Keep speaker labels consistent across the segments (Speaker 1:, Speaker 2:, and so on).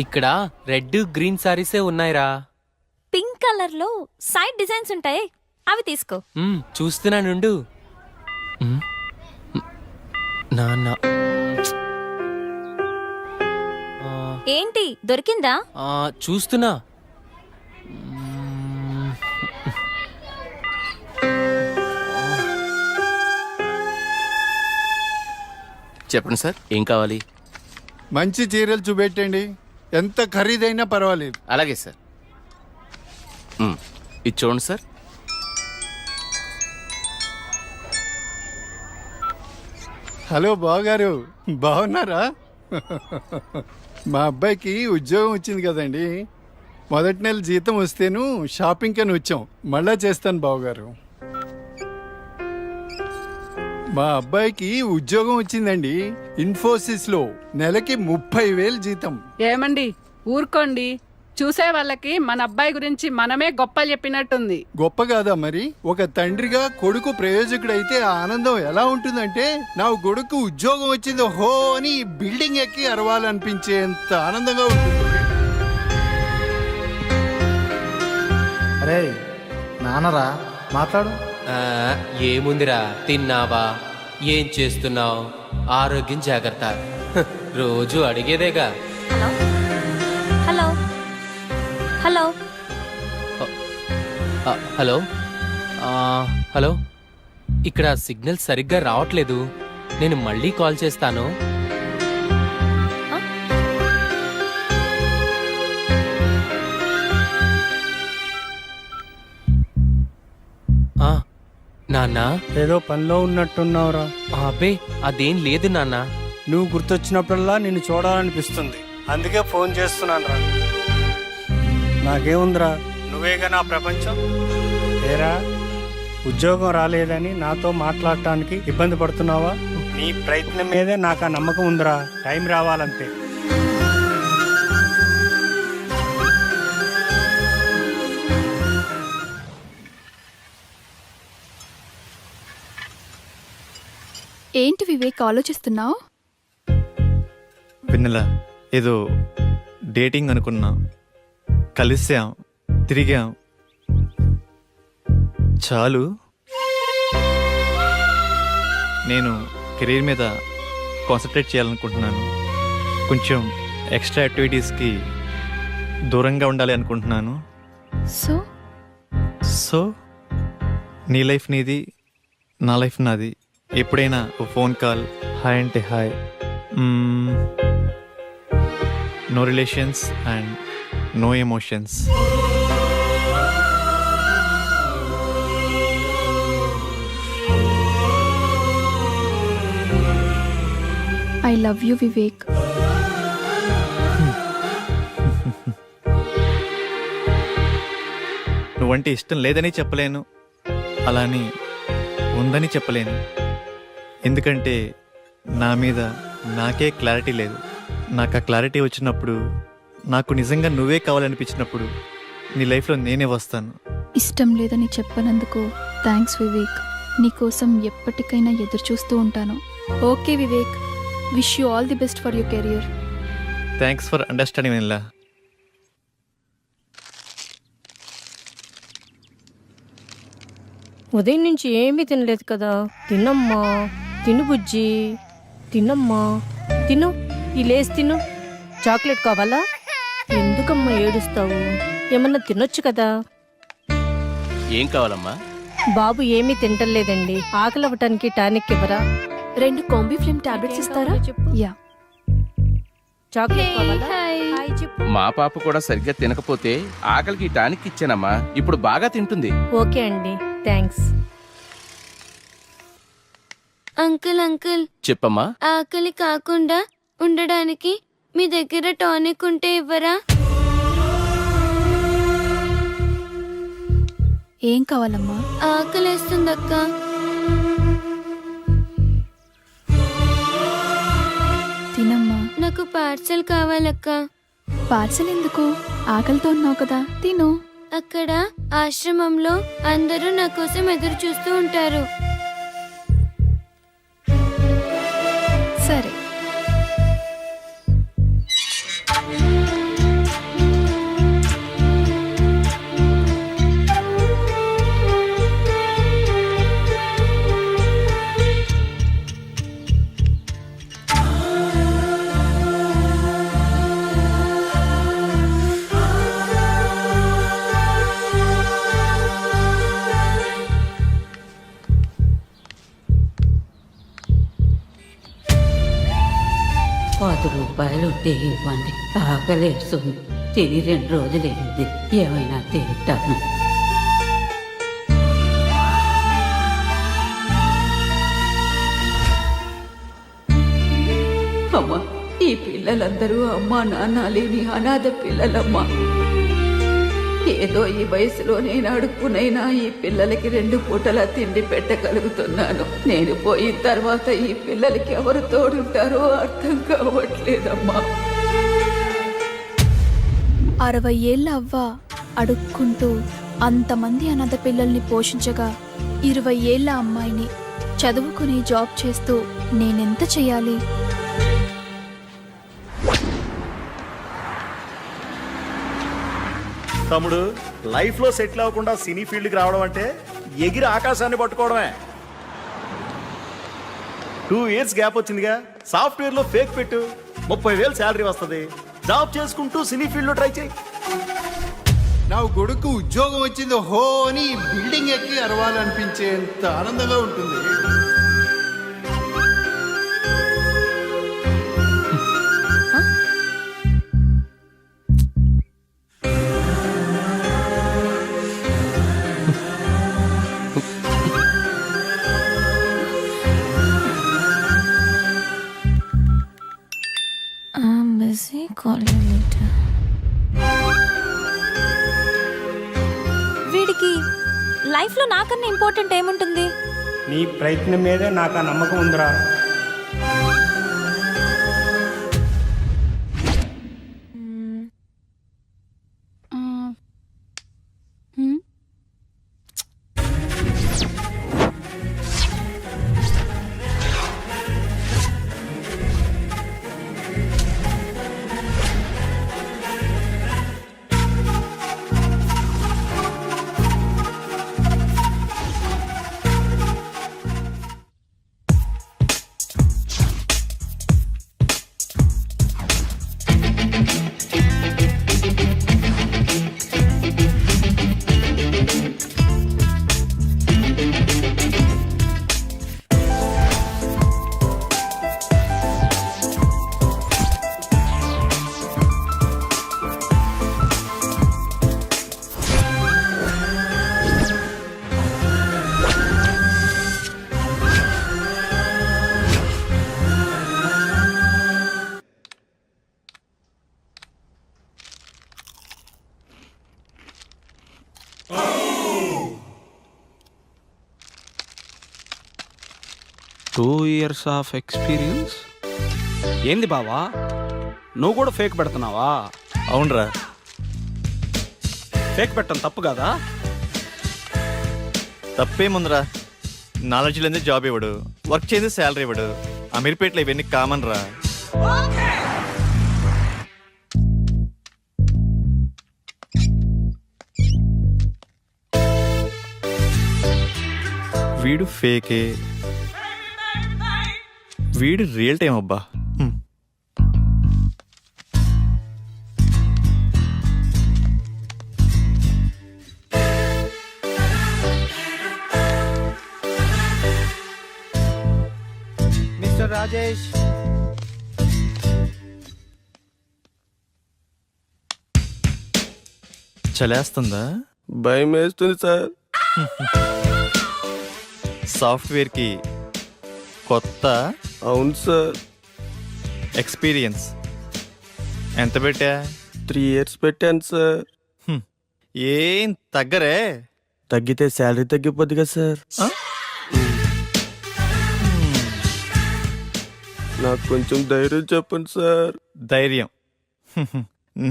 Speaker 1: ఇక్కడ red green సారీసే ఉన్నాయిరా.
Speaker 2: Pink colour లో సైడ్ డిజైన్స్ ఉంటాయి, అవి తీసుకో.
Speaker 1: చూస్తున్నానుండు. నాన్న
Speaker 2: ఏంటి దొరికిందా?
Speaker 1: చూస్తున్నా.
Speaker 3: చెప్పండి సార్, ఏం కావాలి?
Speaker 4: మంచి చీరలు చూపెట్టండి, ఎంత ఖరీదైనా పర్వాలేదు.
Speaker 3: అలాగే సార్. ఇది చూడండి సార్.
Speaker 4: హలో బావగారు, బాగున్నారా? మా అబ్బాయికి ఉద్యోగం వచ్చింది కదండి. మొదటి నెల జీతం వస్తేను షాపింగ్ అని వచ్చాం. మళ్ళా చేస్తాను బావగారు. మా అబ్బాయికి ఉద్యోగం వచ్చిందండి, ఇన్ఫోసిస్ లో. నెలకి 30,000 జీతం.
Speaker 5: ఏమండి ఊరుకోండి, చూసే వాళ్ళకి మన అబ్బాయి గురించి మనమే గొప్పలు చెప్పినట్టుంది.
Speaker 4: గొప్ప కాదా మరి? ఒక తండ్రిగా కొడుకు ప్రయోజకుడైతే ఆ ఆనందం ఎలా ఉంటుందంటే, నా కొడుకు ఉద్యోగం వచ్చింది హో అని బిల్డింగ్ ఎక్కి అరవాలనిపించేంత ఆనందంగా ఉంటుంది.
Speaker 6: అరే నాన్నరా, మాట్లాడు.
Speaker 1: ఏముందిరా, తిన్నావా, ఏం చేస్తున్నావు, ఆరోగ్యం జాగ్రత్త, రోజు అడిగేదేగా.
Speaker 2: హలో హలో
Speaker 1: హలో హలో ఇక్కడ సిగ్నల్ సరిగ్గా రావట్లేదు, నేను మళ్ళీ కాల్ చేస్తాను. నాన్నా,
Speaker 6: ఏదో పనిలో ఉన్నట్టున్నావురా.
Speaker 1: అబ్బే అదేం లేదు నాన్న.
Speaker 6: నువ్వు గుర్తొచ్చినప్పుడల్లా నిన్ను చూడాలనిపిస్తుంది, అందుకే ఫోన్ చేస్తున్నాను రా. నాకేముందిరా, నువ్వేగా నా ప్రపంచం. ఏరా, ఉద్యోగం రాలేదని నాతో మాట్లాడటానికి ఇబ్బంది పడుతున్నావా? నీ ప్రయత్నం మీదే నాకు ఆ నమ్మకం ఉందిరా. టైం రావాలంతే.
Speaker 7: ఏంటి వివేక్ ఆలోచిస్తున్నావు?
Speaker 8: వెన్నెల, ఏదో డేటింగ్ అనుకున్నా, కలిసాం, తిరిగాం, చాలు. నేను కెరీర్ మీద కాన్సన్ట్రేట్ చేయాలనుకుంటున్నాను. కొంచెం ఎక్స్ట్రా యాక్టివిటీస్కి దూరంగా ఉండాలి అనుకుంటున్నాను. సో నీ లైఫ్ నీది, నా లైఫ్ నాది. ఎప్పుడైనా ఓ ఫోన్ కాల్, హాయ్ అంటే hi. No relations and no emotions.
Speaker 7: I love you Vivek.
Speaker 8: నువ్వంటే ఇష్టం లేదని చెప్పలేను, అలాని ఉందని చెప్పలేను. ఎందుకంటే నా మీద నాకే క్లారిటీ లేదు. నాకు ఆ క్లారిటీ వచ్చినప్పుడు, నాకు నిజంగా నువ్వే కావాలనిపించినప్పుడు నీ లైఫ్లో నేనే వస్తాను.
Speaker 7: ఇష్టం లేదని చెప్పనందుకు థ్యాంక్స్ వివేక్. నీకోసం ఎప్పటికైనా ఎదురు చూస్తూ ఉంటాను. Okay Vivek, wish you all the best for your career.
Speaker 8: Thanks for understanding Vennela.
Speaker 9: ఉదయం నుంచి ఏమీ తినలేదు కదా. తినమ్మా, తిను బుజ్జి, తినమ్మా, తిను. ఈ లేసి తిను. చాక్లెట్ కావాలా? ఎందుకమ్మా ఏడుస్తావు? ఏమన్నా తినొచ్చు కదా.
Speaker 3: ఏం కావాలమ్మా?
Speaker 9: బాబు ఏమీ తింటలేదండి, ఆకలి అవ్వటానికి టానిక్ ఇవ్వరా?
Speaker 7: 2 కాంబిఫ్లేమ్ టాబ్లెట్స్ ఇస్తారా? యా.
Speaker 9: చాక్లెట్ కావాలా? హాయ్ చెప్పు.
Speaker 3: మా పాప కూడా సరిగ్గా తినకపోతే ఆకలికి టానిక్ ఇచ్చానమ్మా, ఇప్పుడు బాగా తింటుంది.
Speaker 9: ఓకే అండి, థ్యాంక్స్.
Speaker 10: అంకుల్ అంకుల్,
Speaker 3: చెప్పమ్మా.
Speaker 10: ఆకలి కాకుండా ఉండడానికి మీ దగ్గర టానిక్ ఉంటే ఇవ్వరా?
Speaker 7: ఏం కావాలమ్మా?
Speaker 10: ఆకలేస్తుందక్క.
Speaker 7: తినమ్మా.
Speaker 10: నాకు పార్సల్ కావాలక్క.
Speaker 7: పార్సల్ ఎందుకు? ఆకలితో ఉన్నావు కదా, తిను.
Speaker 10: అక్కడ ఆశ్రమంలో అందరూ నా కోసం ఎదురు చూస్తూ ఉంటారు.
Speaker 7: సరే.
Speaker 11: కూరలుంటే ఇవ్వండి. ఆకలేస్తుంది. తిని 2 రోజులైంది. ఏమైనా తింటాను. అమ్మా, ఈ పిల్లలందరూ అమ్మా నాన్న లేని అనాథ పిల్లలమ్మా. ఏదో ఈ వయసులో నేను అడుక్కునైనా ఈ పిల్లలకి 2 పూటలా తిండి పెట్టగలుగుతున్నాను. నేను పోయిన తర్వాత ఈ పిల్లలకి ఎవరు తోడుంటారో అర్థం కావట్లేదమ్మా.
Speaker 7: 60 ఏళ్ళ అవ్వ అడుక్కుంటూ అంతమంది అనాథ పిల్లల్ని పోషించగా 20 ఏళ్ళ అమ్మాయిని చదువుకుని జాబ్ చేస్తూ నేనెంత చెయ్యాలి?
Speaker 12: తమ్ముడు, లైఫ్ లో సెటిల్ అవ్వకుండా సినీ ఫీల్డ్కి రావడం అంటే ఎగిరి ఆకాశాన్ని పట్టుకోవడమే. 2 years గ్యాప్ వచ్చిందిగా, సాఫ్ట్వేర్ లో ఫేక్ పెట్టు, 30,000 శాలరీ వస్తుంది. జాబ్ చేసుకుంటూ సినీ ఫీల్డ్ లో ట్రై చేయి.
Speaker 4: నా కొడుకు ఉద్యోగం వచ్చింది హో అని బిల్డింగ్ ఎక్కి అరవాలనిపించేంత ఆనందంగా ఉంటుంది.
Speaker 2: వీడికి లైఫ్లో నాకన్నా ఇంపార్టెంట్ ఏముంటుంది?
Speaker 6: నీ ప్రయత్నం మీదే నాకు ఆ నమ్మకం ఉందిరా.
Speaker 3: Two years of experience.
Speaker 12: ఏంది బావా, నువ్వు కూడా ఫేక్ పెడుతున్నావా?
Speaker 8: అవునరా.
Speaker 12: ఫేక్ పెట్టడం తప్పు కదా?
Speaker 8: తప్పేముందిరా, నాలెడ్జ్ లేని జాబ్ ఇవ్వడు, వర్క్ చేసి శాలరీ ఇవ్వడు. అమీర్పేటలో ఇవన్నీ కామన్ రా. వీడు ఫేకే, వీడు రియల్ టైం అబ్బా.
Speaker 6: మిస్టర్ రాజేష్,
Speaker 8: చలేస్తుందా?
Speaker 3: భయం వేస్తుంది సార్.
Speaker 8: సాఫ్ట్వేర్కి కొత్త.
Speaker 3: అవును సార్.
Speaker 8: ఎక్స్పీరియన్స్ ఎంత పెట్టా?
Speaker 3: 3 years పెట్టాను సార్.
Speaker 8: ఏం తగ్గరే?
Speaker 3: తగ్గితే శాలరీ తగ్గిపోద్ది కదా సార్. నాకు కొంచెం ధైర్యం చెప్పండి సార్.
Speaker 8: ధైర్యం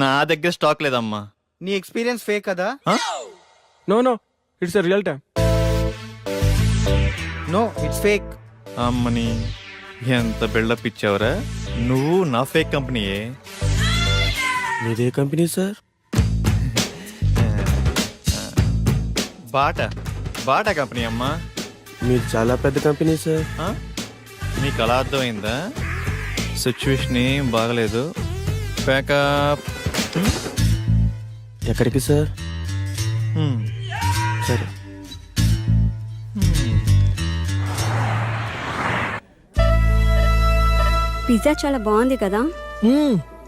Speaker 8: నా దగ్గర స్టాక్ లేదమ్మా.
Speaker 6: నీ ఎక్స్పీరియన్స్ ఫేక్ కదా?
Speaker 12: No it's real time.
Speaker 6: No, it's fake.
Speaker 8: అమ్మని ఎంత బిల్డప్ ఇచ్చావురా. నువ్వు నా ఫేక్ కంపెనీయే.
Speaker 3: మీదే కంపెనీ సార్?
Speaker 8: బాటా కంపెనీ అమ్మా.
Speaker 3: మీరు చాలా పెద్ద కంపెనీ సార్.
Speaker 8: నీకు అలా అర్థమైందా? సిచ్యువేషన్ ఏం బాగలేదు. ప్యాకప్.
Speaker 3: ఎక్కడికి సార్? సరే.
Speaker 10: పిజ్జా చాలా బాగుంది కదా?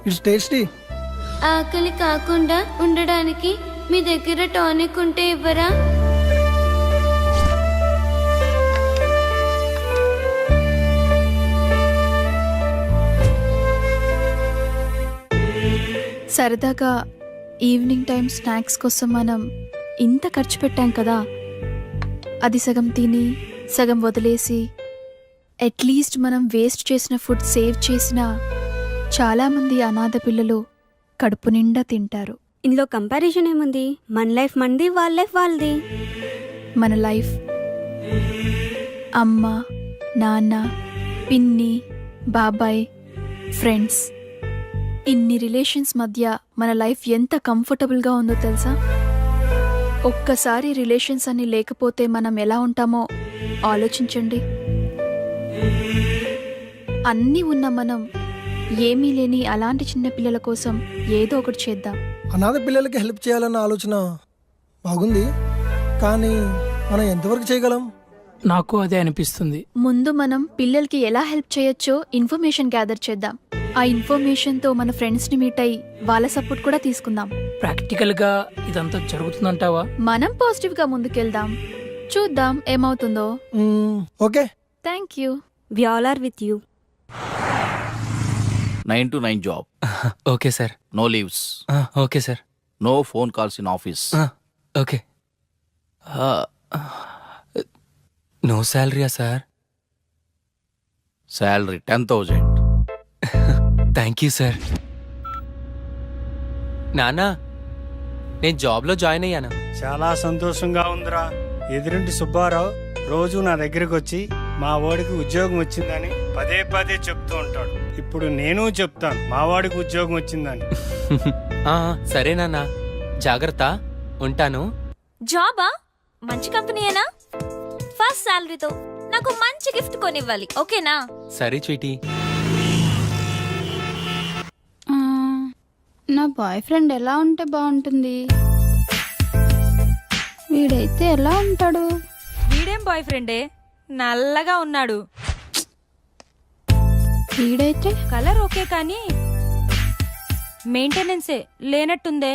Speaker 6: It's tasty.
Speaker 10: ఆకలి కాకుండా ఉండడానికి మీ దగ్గర టానిక్ ఉంటే ఇవ్వరా?
Speaker 7: సరదాగా ఈవినింగ్ టైం స్నాక్స్ కోసం మనం ఇంత ఖర్చు పెట్టాం కదా, అది సగం తిని సగం వదిలేసి అట్లీస్ట్ మనం వేస్ట్ చేసిన ఫుడ్ సేవ్ చేసిన చాలామంది అనాథ పిల్లలు కడుపు నిండా తింటారు.
Speaker 2: ఇందులో కంపారిజన్ ఏముంది? మన లైఫ్ మనది, వాళ్ళ లైఫ్ వాళ్ళది.
Speaker 7: మన లైఫ్ అమ్మ, నాన్న, పిన్ని, బాబాయ్, ఫ్రెండ్స్, ఇన్ని రిలేషన్స్ మధ్య మన లైఫ్ ఎంత కంఫర్టబుల్గా ఉందో తెలుసా? ఒక్కసారి రిలేషన్స్ అన్ని లేకపోతే మనం ఎలా ఉంటామో ఆలోచించండి. అన్నీ ఉన్న మనం ఏమీ లేని అలాంటి చిన్న పిల్లల కోసం ఏదో ఒకటి చేద్దాం.
Speaker 6: అనాథ పిల్లలకి హెల్ప్ చేయాలన్న ఆలోచన బాగుంది, కానీ మనం ఎంతవరకు చేయగలం?
Speaker 13: నాకు అదే అనిపిస్తుంది.
Speaker 7: ముందు మనం పిల్లలకి ఎలా హెల్ప్ చేయొచ్చో ఇన్ఫర్మేషన్ గ్యాదర్ చేద్దాం. ఆ ఇన్ఫర్మేషన్తో మన ఫ్రెండ్స్ని మీట్ అయ్యి వాళ్ళ సపోర్ట్ కూడా తీసుకుందాం.
Speaker 13: ప్రాక్టికల్ గా ఇదంతా జరుగుతుందంటావా?
Speaker 7: మనం పాజిటివ్గా ముందుకెళ్దాం, చూద్దాం ఏమవుతుందో.
Speaker 6: Okay,
Speaker 7: thank you.
Speaker 2: We all are with you.
Speaker 3: 9 to 9 job,
Speaker 1: okay sir.
Speaker 3: No leaves,
Speaker 1: okay sir.
Speaker 3: No phone calls in office.
Speaker 1: Okay. No శాలరీయా sir?
Speaker 3: Salary 10,000.
Speaker 1: Thank you sir. నానా, నేను జాబ్లో జాయిన్ అయ్యాను.
Speaker 6: చాలా సంతోషంగా ఉందిరా. ఎదురింటి సుబ్బారావు రోజు నా దగ్గరికి వచ్చి మా వాడికి ఉద్యోగం వచ్చిందని పదే పదే చెప్తూ ఉంటాడు. ఇప్పుడు నేను చెప్తాను మా వాడికి ఉద్యోగం వచ్చిందని.
Speaker 1: సరే నాన్న, జాగ్రత్త, ఉంటాను.
Speaker 2: జాబా? మంచి కంపెనీయేనా? ఫస్ట్ శాలరీతో నాకు మంచి గిఫ్ట్ కొనివ్వాలి, ఓకేనా?
Speaker 1: సరే చీటీ.
Speaker 7: నా బాయ్ ఫ్రెండ్ ఎలా ఉంటే బాగుంటుంది? వీడైతే ఎలా ఉంటాడు?
Speaker 2: వీడేం బాయ్ ఫ్రెండే, నల్లగా ఉన్నాడు.
Speaker 7: వీడైతే
Speaker 2: కలర్ ఓకే కానీ మెయింటెనెన్సే లేనట్టుందే.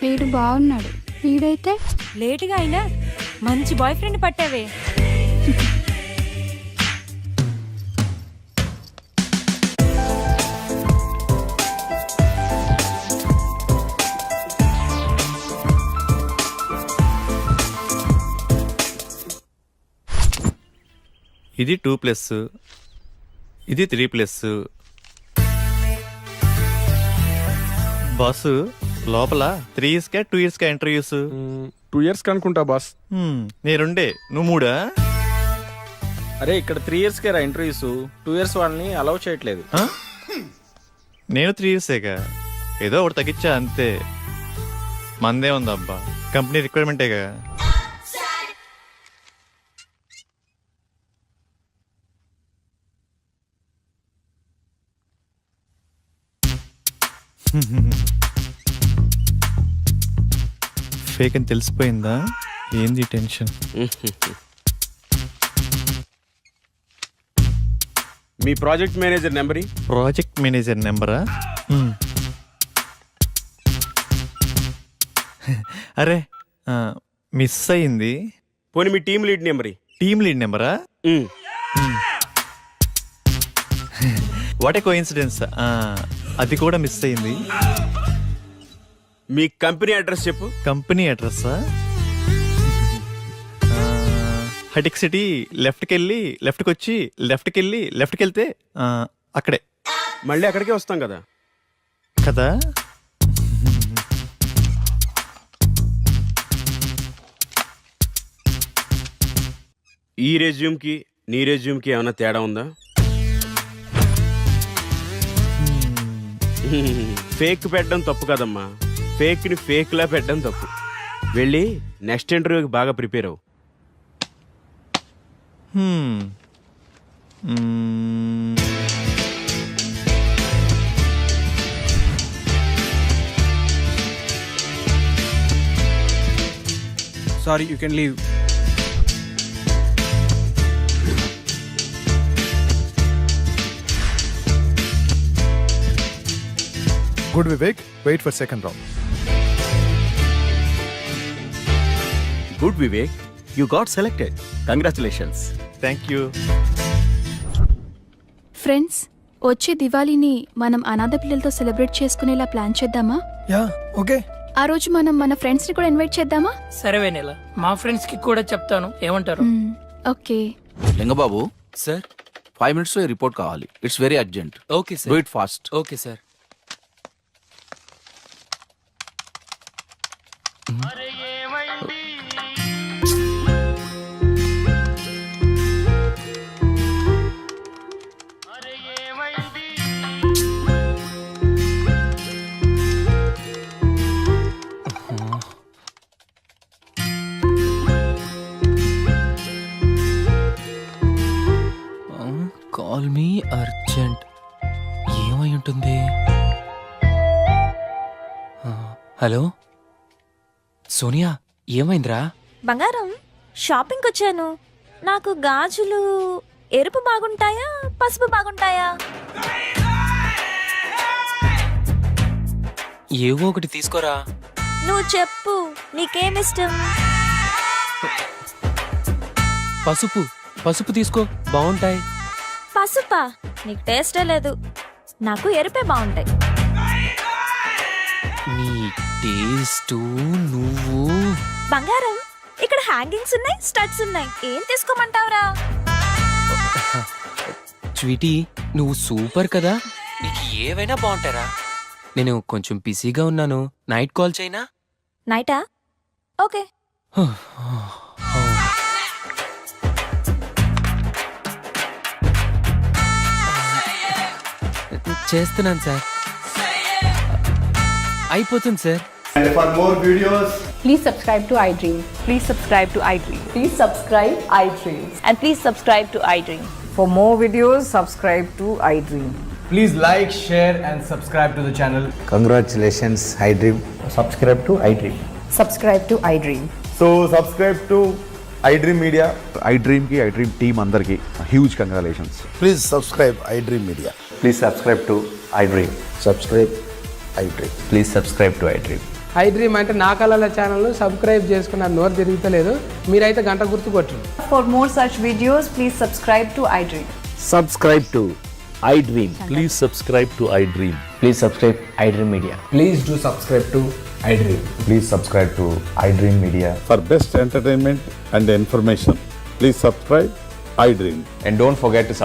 Speaker 7: వీడు బాగున్నాడు. వీడైతే
Speaker 2: లేటుగా అయినా మంచి బాయ్ ఫ్రెండ్ పట్టావే.
Speaker 8: ఇది 2+, ఇది 3+. బాసు, లోపల 3 ఇయర్స్కా 2 ఇయర్స్కా ఇంటర్వ్యూస్?
Speaker 12: 2 years కనుకుంటా బాస్.
Speaker 8: నేనుండే నువ్వు 3?
Speaker 12: అరే ఇక్కడ 3 years కే రా ఇంటర్వ్యూస్, 2 years వాళ్ళని అలౌ చేయట్లేదు.
Speaker 8: నేను 3 ఇయర్సేగా, ఏదో ఒకటి తగ్గించా అంతే. మందే ఉందబ్బా, కంపెనీ రిక్వైర్మెంటేగా. ఫేక్ అని తెలిసిపోయిందా? ఏంది టెన్షన్?
Speaker 12: మీ project manager number?
Speaker 8: Project manager నెంబరా? అరే మిస్ అయింది.
Speaker 12: పోనీ మీ team lead number?
Speaker 8: Team lead నెంబరా? వాట్ ఏ కోఇన్సిడెన్స్, అది కూడా మిస్ అయింది.
Speaker 12: మీ కంపెనీ అడ్రస్ చెప్పు.
Speaker 8: కంపెనీ అడ్రస్సా? హటిక్ సిటీ, లెఫ్ట్కి వెళ్ళి లెఫ్ట్కి వచ్చి లెఫ్ట్కి వెళ్ళి లెఫ్ట్కి వెళ్తే అక్కడే.
Speaker 12: మళ్ళీ అక్కడికే వస్తాం కదా.
Speaker 8: కదా.
Speaker 12: ఈ రెజ్యూమ్కి నీ రెజ్యూమ్కి ఏమైనా తేడా ఉందా? ఫేక్ పెట్టడం తప్పు కదమ్మా, ఫేక్ని ఫేక్లా పెట్టడం తప్పు. వెళ్ళి నెక్స్ట్ ఇంటర్వ్యూకి బాగా ప్రిపేర్ అవ్వు.
Speaker 13: Sorry, you can leave.
Speaker 14: Good Vivek, wait for second round.
Speaker 12: Good Vivek, you got selected. Congratulations.
Speaker 8: Thank you.
Speaker 7: Friends, వచ్చే దివాళీని మనం అనాథ పిల్లలతో సెలబ్రేట్ చేసుకునేలా ప్లాన్ చేద్దామా?
Speaker 13: Yeah okay.
Speaker 7: ఆ రోజు మనం మన ఫ్రెండ్స్ ని కూడా ఇన్వైట్ చేద్దామా?
Speaker 13: సరే వెనెల, మా ఫ్రెండ్స్ కి కూడా చెప్తాను, ఏమంటారు?
Speaker 7: ఓకే.
Speaker 3: లింగబాబు,
Speaker 1: సార్
Speaker 3: 5 minutes లో రిపోర్ట్ కావాలి. It's very urgent.
Speaker 1: Okay
Speaker 3: do
Speaker 1: sir.
Speaker 3: It fast.
Speaker 1: Okay sir. Call me urgent. ఏమై ఉంటుంది? హలో సోనియా, ఏమైందిరా?
Speaker 2: బంగారం, షాపింగ్కి వచ్చాను. నాకు గాజులు ఎరుపు బాగుంటాయా పసుపు బాగుంటాయా?
Speaker 1: ఏవో ఒకటి తీసుకోరా.
Speaker 2: నువ్వు చెప్పు, నీకేమిష్టం?
Speaker 1: పసుపు పసుపు తీసుకో, బాగుంటాయి.
Speaker 2: పసుపా? నీకు టేస్టే లేదు. నాకు ఎరుపే బాగుంటాయి.
Speaker 1: నీ టేస్ట్ నువ్వు.
Speaker 2: బంగారం, ఇక్కడ హ్యాంగింగ్స్ ఉన్నాయి, స్టడ్స్ ఉన్నాయి. ఏం తీసుకోమంటావురా?
Speaker 1: స్వీటీ, నువ్వు సూపర్ కదా, నీకు ఏవైనా బాగుంటారా. నేను కొంచెం బిజీగా ఉన్నాను, నైట్ కాల్ చేయనా?
Speaker 2: నైటా? ఓకే.
Speaker 1: చేస్తున్నాను సార్. అయిపోతుంది sir.
Speaker 12: And for more videos,
Speaker 9: please subscribe to iDream.
Speaker 11: Please subscribe to iDream.
Speaker 9: Please subscribe iDream.
Speaker 11: And please subscribe to iDream.
Speaker 9: For more videos, subscribe to iDream.
Speaker 12: please like, share and subscribe to the channel.
Speaker 14: Congratulations iDream.
Speaker 12: Subscribe to iDream.
Speaker 9: Subscribe to iDream.
Speaker 12: So subscribe to iDream Media.
Speaker 14: iDream కి iDream team అందరికి huge congratulations. Please subscribe iDream media.
Speaker 12: Please subscribe to iDream.
Speaker 14: Subscribe iDream.
Speaker 12: Please subscribe to iDream.
Speaker 13: iDream అంటే నా కళల channel subscribe చేసుకున్న నోరు తిరుగుతలేదు. మీరైతే గంట గుర్తు కొట్టండి.
Speaker 9: For more such videos, please subscribe to iDream.
Speaker 12: Subscribe to iDream. Please subscribe to iDream. Please subscribe iDream Media.
Speaker 14: Please do subscribe to iDream. Please subscribe to iDream Media.
Speaker 6: For best entertainment and information, please subscribe iDream.
Speaker 12: And don't forget to